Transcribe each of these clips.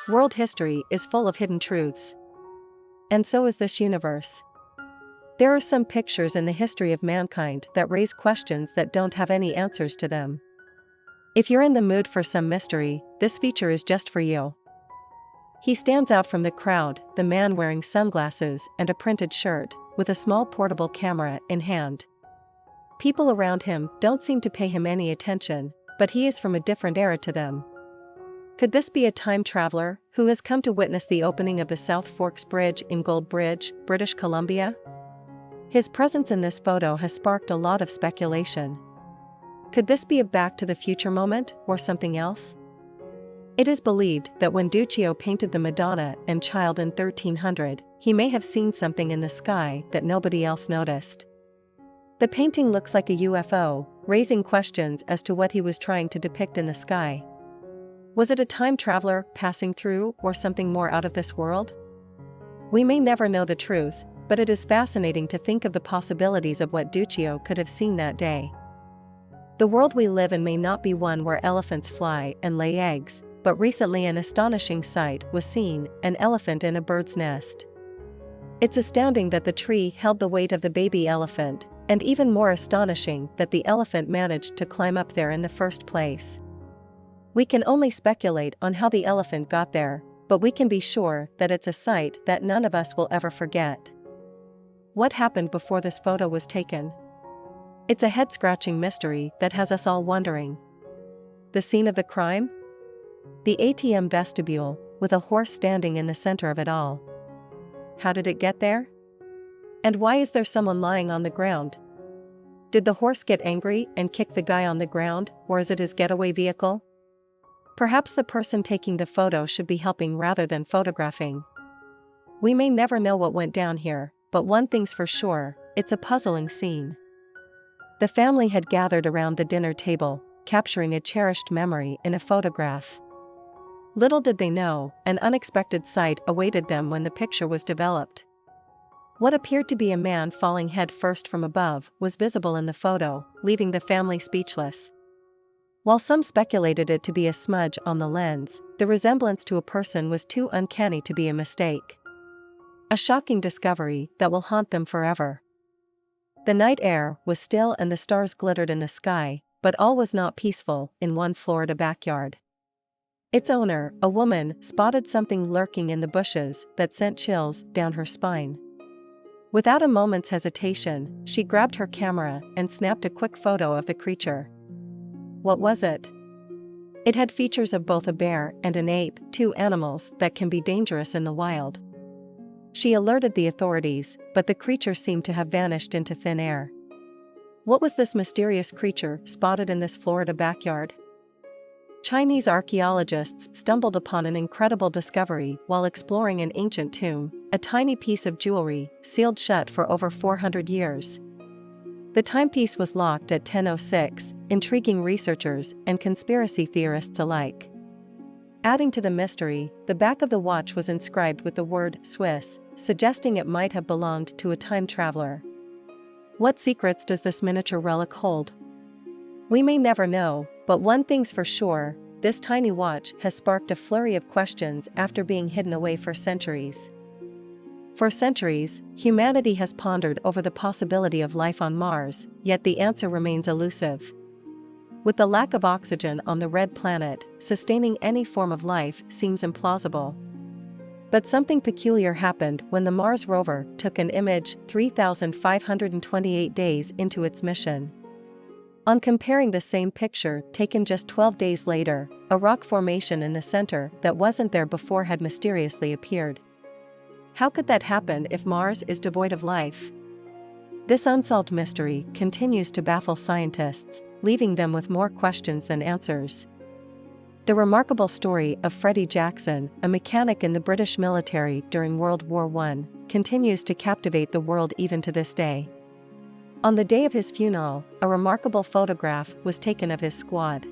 World history is full of hidden truths. And so is this universe. There are some pictures in the history of mankind that raise questions that don't have any answers to them. If you're in the mood for some mystery, this feature is just for you. He stands out from the crowd, the man wearing sunglasses and a printed shirt, with a small portable camera in hand. People around him don't seem to pay him any attention, but he is from a different era to them. Could this be a time traveler who has come to witness the opening of the South Forks Bridge in Gold Bridge, British Columbia? His presence in this photo has sparked a lot of speculation. Could this be a Back to the Future moment, or something else? It is believed that when Duccio painted the Madonna and Child in 1300, he may have seen something in the sky that nobody else noticed. The painting looks like a UFO, raising questions as to what he was trying to depict in the sky. Was it a time traveler passing through, or something more out of this world? We may never know the truth, but it is fascinating to think of the possibilities of what Duccio could have seen that day. The world we live in may not be one where elephants fly and lay eggs, but recently an astonishing sight was seen: an elephant in a bird's nest. It's astounding that the tree held the weight of the baby elephant, and even more astonishing that the elephant managed to climb up there in the first place. We can only speculate on how the elephant got there, but we can be sure that it's a sight that none of us will ever forget. What happened before this photo was taken? It's a head-scratching mystery that has us all wondering. The scene of the crime? The ATM vestibule, with a horse standing in the center of it all. How did it get there? And why is there someone lying on the ground? Did the horse get angry and kick the guy on the ground, or is it his getaway vehicle? Perhaps the person taking the photo should be helping rather than photographing. We may never know what went down here, but one thing's for sure: it's a puzzling scene. The family had gathered around the dinner table, capturing a cherished memory in a photograph. Little did they know, an unexpected sight awaited them when the picture was developed. What appeared to be a man falling head first from above was visible in the photo, leaving the family speechless. While some speculated it to be a smudge on the lens, the resemblance to a person was too uncanny to be a mistake. A shocking discovery that will haunt them forever. The night air was still and the stars glittered in the sky, but all was not peaceful in one Florida backyard. Its owner, a woman, spotted something lurking in the bushes that sent chills down her spine. Without a moment's hesitation, she grabbed her camera and snapped a quick photo of the creature. What was it? It had features of both a bear and an ape, two animals that can be dangerous in the wild. She alerted the authorities, but the creature seemed to have vanished into thin air. What was this mysterious creature spotted in this Florida backyard? Chinese archaeologists stumbled upon an incredible discovery while exploring an ancient tomb, a tiny piece of jewelry, sealed shut for over 400 years. The timepiece was locked at 10:06, intriguing researchers and conspiracy theorists alike. Adding to the mystery, the back of the watch was inscribed with the word Swiss, suggesting it might have belonged to a time traveler. What secrets does this miniature relic hold? We may never know, but one thing's for sure: this tiny watch has sparked a flurry of questions after being hidden away for centuries. For centuries, humanity has pondered over the possibility of life on Mars, yet the answer remains elusive. With the lack of oxygen on the red planet, sustaining any form of life seems implausible. But something peculiar happened when the Mars rover took an image 3,528 days into its mission. On comparing the same picture taken just 12 days later, a rock formation in the center that wasn't there before had mysteriously appeared. How could that happen if Mars is devoid of life? This unsolved mystery continues to baffle scientists, leaving them with more questions than answers. The remarkable story of Freddie Jackson, a mechanic in the British military during World War I, continues to captivate the world even to this day. On the day of his funeral, a remarkable photograph was taken of his squad.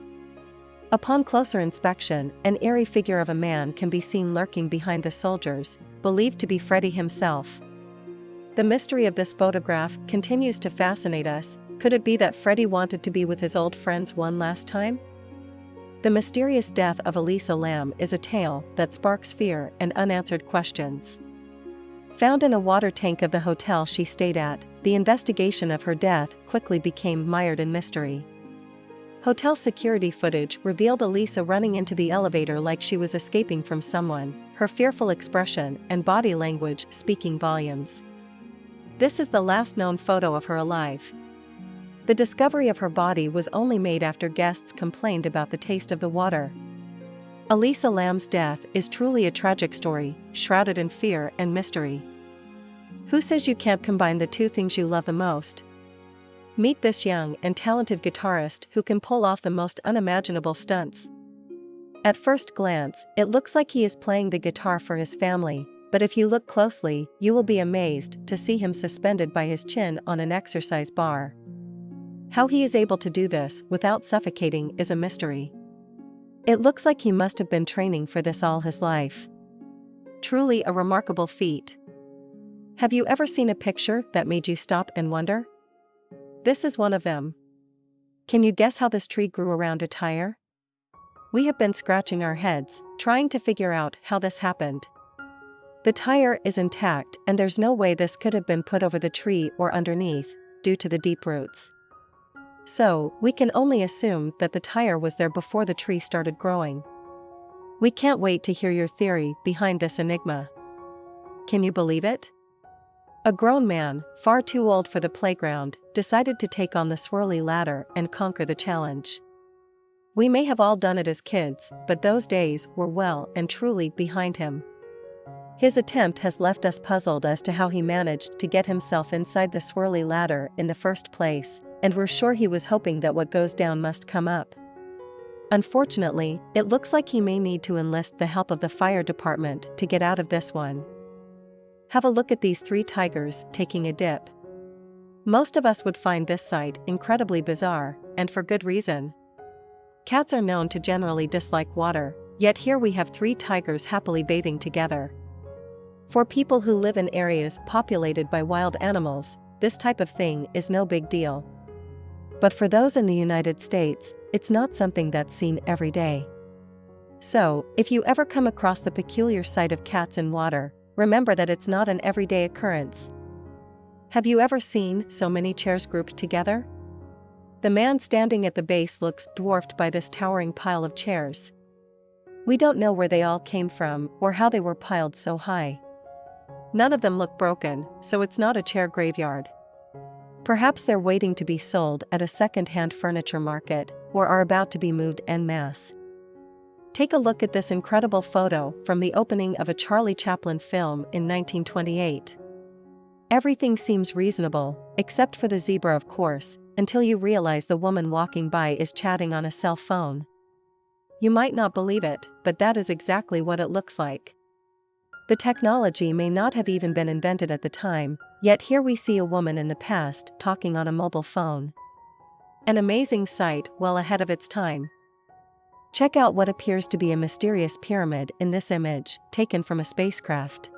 Upon closer inspection, an eerie figure of a man can be seen lurking behind the soldiers, believed to be Freddie himself. The mystery of this photograph continues to fascinate us. Could it be that Freddie wanted to be with his old friends one last time? The mysterious death of Elisa Lam is a tale that sparks fear and unanswered questions. Found in a water tank of the hotel she stayed at, the investigation of her death quickly became mired in mystery. Hotel security footage revealed Elisa running into the elevator like she was escaping from someone, her fearful expression and body language speaking volumes. This is the last known photo of her alive. The discovery of her body was only made after guests complained about the taste of the water. Elisa Lam's death is truly a tragic story, shrouded in fear and mystery. Who says you can't combine the two things you love the most? Meet this young and talented guitarist who can pull off the most unimaginable stunts. At first glance, it looks like he is playing the guitar for his family, but if you look closely, you will be amazed to see him suspended by his chin on an exercise bar. How he is able to do this without suffocating is a mystery. It looks like he must have been training for this all his life. Truly a remarkable feat. Have you ever seen a picture that made you stop and wonder? This is one of them. Can you guess how this tree grew around a tire? We have been scratching our heads, trying to figure out how this happened. The tire is intact and there's no way this could have been put over the tree or underneath, due to the deep roots. So, we can only assume that the tire was there before the tree started growing. We can't wait to hear your theory behind this enigma. Can you believe it? A grown man, far too old for the playground, decided to take on the swirly ladder and conquer the challenge. We may have all done it as kids, but those days were well and truly behind him. His attempt has left us puzzled as to how he managed to get himself inside the swirly ladder in the first place, and we're sure he was hoping that what goes down must come up. Unfortunately, it looks like he may need to enlist the help of the fire department to get out of this one. Have a look at these three tigers taking a dip. Most of us would find this sight incredibly bizarre, and for good reason. Cats are known to generally dislike water, yet here we have three tigers happily bathing together. For people who live in areas populated by wild animals, this type of thing is no big deal. But for those in the United States, it's not something that's seen every day. So, if you ever come across the peculiar sight of cats in water, remember that it's not an everyday occurrence. Have you ever seen so many chairs grouped together? The man standing at the base looks dwarfed by this towering pile of chairs. We don't know where they all came from or how they were piled so high. None of them look broken, so it's not a chair graveyard. Perhaps they're waiting to be sold at a second-hand furniture market, or are about to be moved en masse. Take a look at this incredible photo from the opening of a Charlie Chaplin film in 1928. Everything seems reasonable, except for the zebra of course, until you realize the woman walking by is chatting on a cell phone. You might not believe it, but that is exactly what it looks like. The technology may not have even been invented at the time, yet here we see a woman in the past talking on a mobile phone. An amazing sight well ahead of its time. Check out what appears to be a mysterious pyramid in this image, taken from a spacecraft.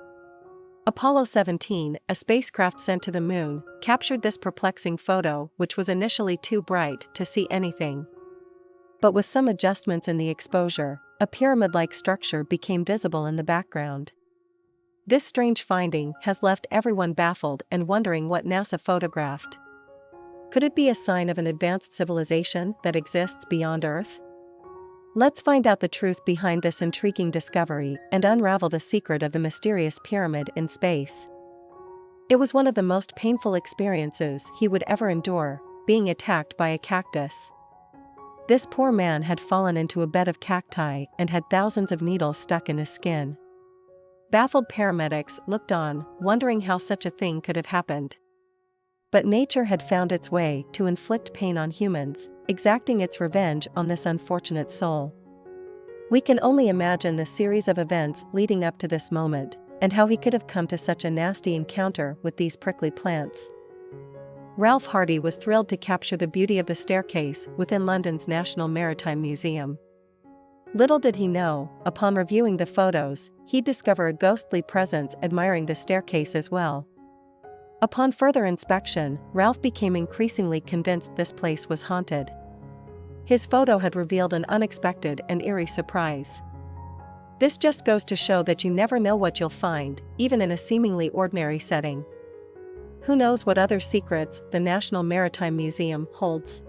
Apollo 17, a spacecraft sent to the moon, captured this perplexing photo, which was initially too bright to see anything. But with some adjustments in the exposure, a pyramid-like structure became visible in the background. This strange finding has left everyone baffled and wondering what NASA photographed. Could it be a sign of an advanced civilization that exists beyond Earth? Let's find out the truth behind this intriguing discovery and unravel the secret of the mysterious pyramid in space. It was one of the most painful experiences he would ever endure, being attacked by a cactus. This poor man had fallen into a bed of cacti and had thousands of needles stuck in his skin. Baffled paramedics looked on, wondering how such a thing could have happened. But nature had found its way to inflict pain on humans, exacting its revenge on this unfortunate soul. We can only imagine the series of events leading up to this moment, and how he could have come to such a nasty encounter with these prickly plants. Ralph Hardy was thrilled to capture the beauty of the staircase within London's National Maritime Museum. Little did he know, upon reviewing the photos, he'd discover a ghostly presence admiring the staircase as well. Upon further inspection, Ralph became increasingly convinced this place was haunted. His photo had revealed an unexpected and eerie surprise. This just goes to show that you never know what you'll find, even in a seemingly ordinary setting. Who knows what other secrets the National Maritime Museum holds?